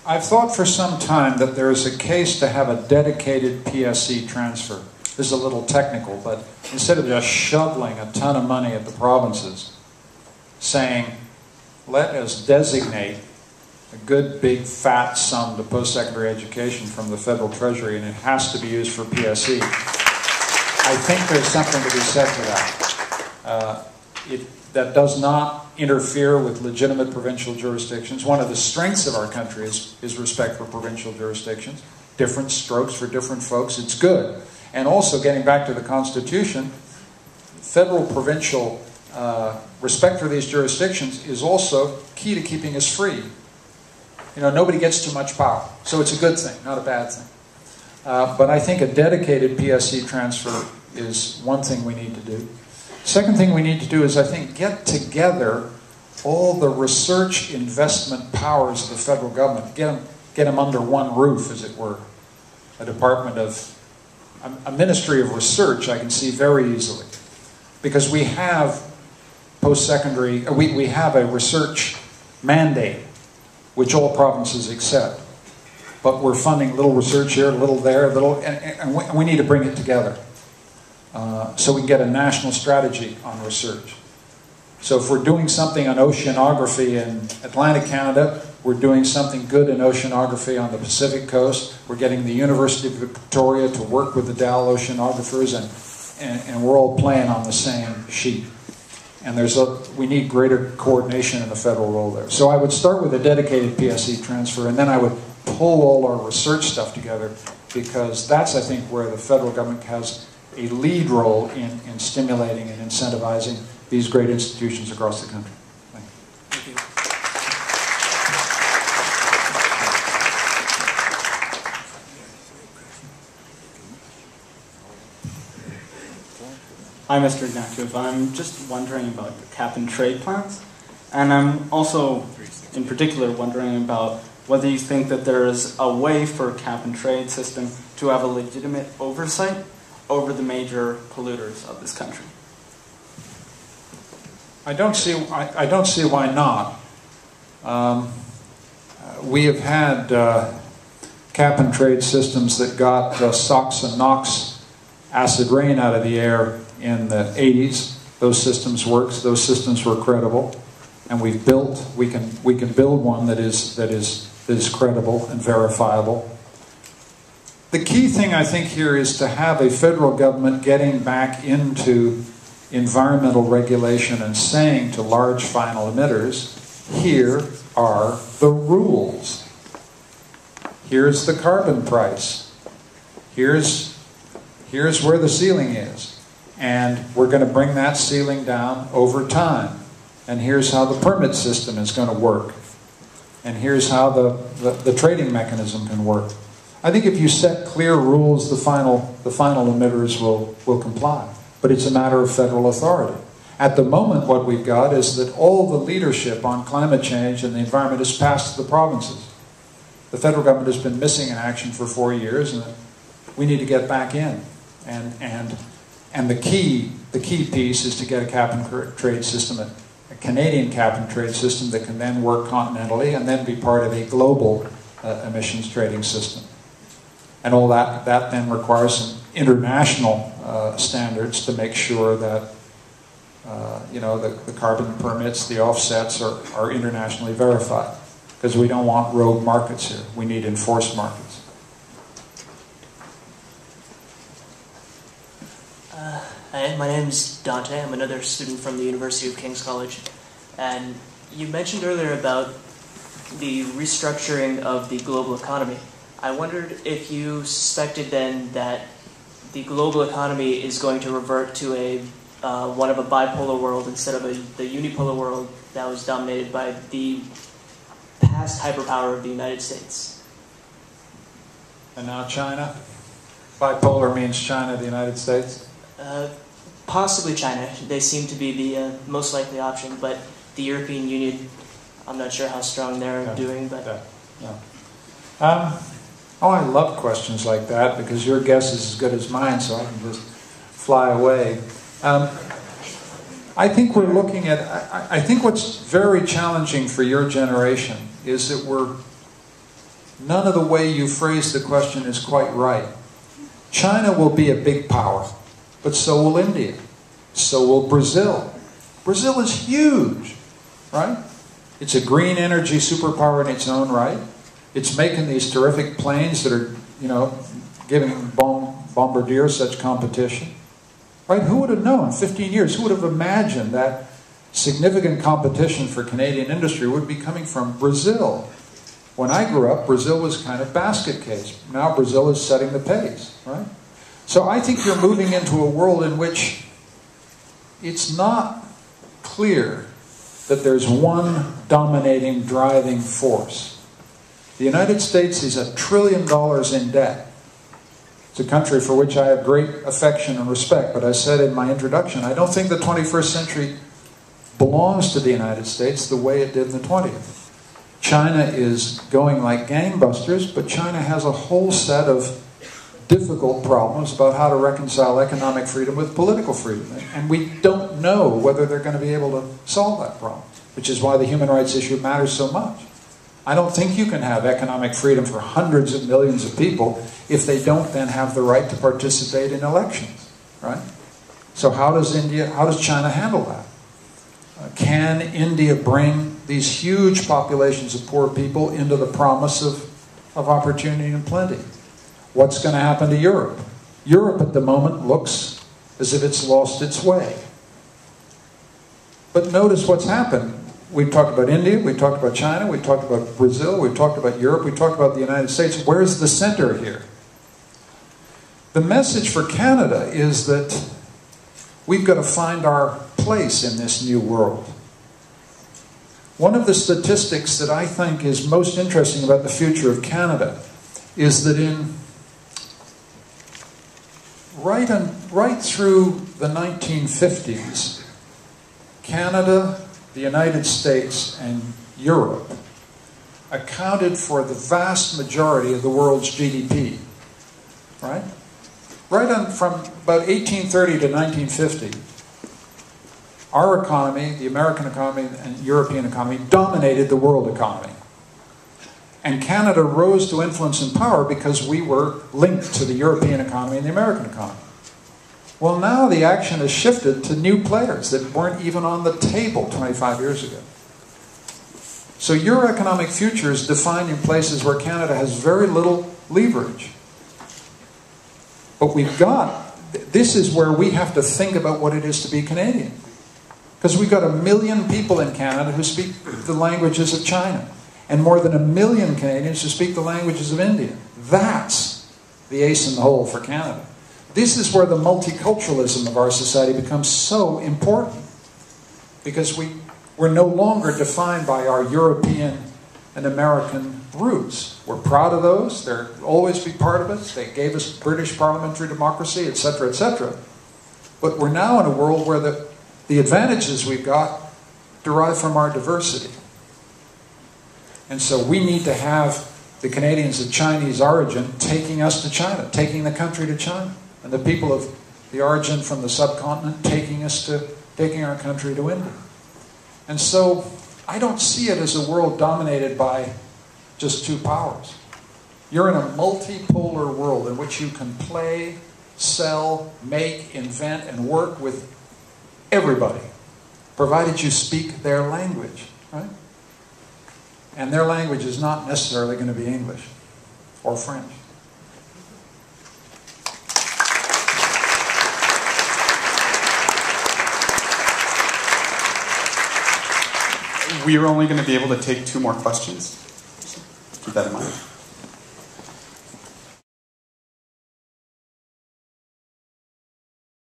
I've thought for some time that there is a case to have a dedicated PSC transfer. This is a little technical, but instead of just shoveling a ton of money at the provinces, saying, let us designate a good big fat sum to post-secondary education from the federal treasury, and it has to be used for PSE. I think there's something to be said for that. That does not interfere with legitimate provincial jurisdictions. One of the strengths of our country is respect for provincial jurisdictions. Different strokes for different folks. It's good. And also, getting back to the Constitution, federal provincial respect for these jurisdictions is also key to keeping us free. You know, nobody gets too much power. So it's a good thing, not a bad thing. But I think a dedicated PSC transfer is one thing we need to do. Second thing we need to do is, I think, get together all the research investment powers of the federal government. Get them under one roof, as it were. A ministry of research I can see very easily. Because we have post-secondary, we have a research mandate, which all provinces accept. But we're funding a little research here, a little there, and we need to bring it together. So we can get a national strategy on research. So if we're doing something on oceanography in Atlantic Canada, we're doing something good in oceanography on the Pacific coast. We're getting the University of Victoria to work with the Dal oceanographers, and we're all playing on the same sheet. And we need greater coordination in the federal role there. So I would start with a dedicated PSC transfer, and then I would pull all our research stuff together, because that's, I think, where the federal government has a lead role in stimulating and incentivizing these great institutions across the country. Thank you. Hi, Mr. Ignatieff. I'm just wondering about your cap-and-trade plans. And I'm also, in particular, wondering about whether you think that there is a way for a cap-and-trade system to have a legitimate oversight over the major polluters of this country. I don't see why not. We have had cap-and-trade systems that got SOx and NOx acid rain out of the air in the 80s. Those systems worked. Those systems were credible, and we can build one that is credible and verifiable. The key thing, I think, here is to have a federal government getting back into environmental regulation and saying to large final emitters, here are the rules. Here's the carbon price. Here's where the ceiling is. And we're going to bring that ceiling down over time. And here's how the permit system is going to work. And here's how the trading mechanism can work. I think if you set clear rules, the final emitters will comply. But it's a matter of federal authority. At the moment, what we've got is that all the leadership on climate change and the environment is passed to the provinces. The federal government has been missing in action for 4 years, and we need to get back in. And the key piece is to get a cap-and-trade system, a Canadian cap-and-trade system that can then work continentally and then be part of a global emissions trading system. And all that then requires some international standards to make sure that the carbon permits, the offsets are internationally verified. Because we don't want rogue markets here. We need enforced markets. Hi, my name's Dante. I'm another student from the University of King's College. And you mentioned earlier about the restructuring of the global economy. I wondered if you suspected then that the global economy is going to revert to one of a bipolar world instead of the unipolar world that was dominated by the past hyperpower of the United States. And now China? Bipolar means China, the United States? Possibly China. They seem to be the most likely option, but the European Union, I'm not sure how strong they're doing. But I love questions like that, because your guess is as good as mine, so I can just fly away. I think we're looking at, I think what's very challenging for your generation is that none of the way you phrase the question is quite right. China will be a big power, but so will India. So will Brazil. Brazil is huge, right? It's a green energy superpower in its own right. It's making these terrific planes that are, giving bombardiers such competition. Right? Who would have known 15 years? Who would have imagined that significant competition for Canadian industry would be coming from Brazil? When I grew up, Brazil was kind of basket case. Now Brazil is setting the pace, right? So I think you're moving into a world in which it's not clear that there's one dominating, driving force. The United States is $1 trillion in debt. It's a country for which I have great affection and respect, but I said in my introduction, I don't think the 21st century belongs to the United States the way it did in the 20th. China is going like gangbusters, but China has a whole set of difficult problems about how to reconcile economic freedom with political freedom. And we don't know whether they're going to be able to solve that problem, which is why the human rights issue matters so much. I don't think you can have economic freedom for hundreds of millions of people if they don't then have the right to participate in elections, right? So how does China handle that? Can India bring these huge populations of poor people into the promise of opportunity and plenty? What's going to happen to Europe? Europe at the moment looks as if it's lost its way. But notice what's happened. We've talked about India, we've talked about China, we've talked about Brazil, we've talked about Europe, we've talked about the United States. Where's the center here? The message for Canada is that we've got to find our place in this new world. One of the statistics that I think is most interesting about the future of Canada is that right through the 1950s, Canada, the United States, and Europe accounted for the vast majority of the world's GDP, right? From about 1830 to 1950, our economy, the American economy and European economy, dominated the world economy. And Canada rose to influence and power because we were linked to the European economy and the American economy. Well, now the action has shifted to new players that weren't even on the table 25 years ago. So your economic future is defined in places where Canada has very little leverage. But this is where we have to think about what it is to be Canadian. Because we've got 1 million people in Canada who speak the languages of China. And more than 1 million Canadians who speak the languages of India. That's the ace in the hole for Canada. This is where the multiculturalism of our society becomes so important. Because we're no longer defined by our European and American roots. We're proud of those. They'll always be part of us. They gave us British parliamentary democracy, etc., etc. But we're now in a world where the advantages we've got derive from our diversity. And so we need to have the Canadians of Chinese origin taking us to China, taking the country to China. And the people of the origin from the subcontinent taking our country to India. And so I don't see it as a world dominated by just two powers. You're in a multipolar world in which you can play, sell, make, invent, and work with everybody, provided you speak their language, right? And their language is not necessarily going to be English or French. We are only going to be able to take 2 more questions. Keep that in mind.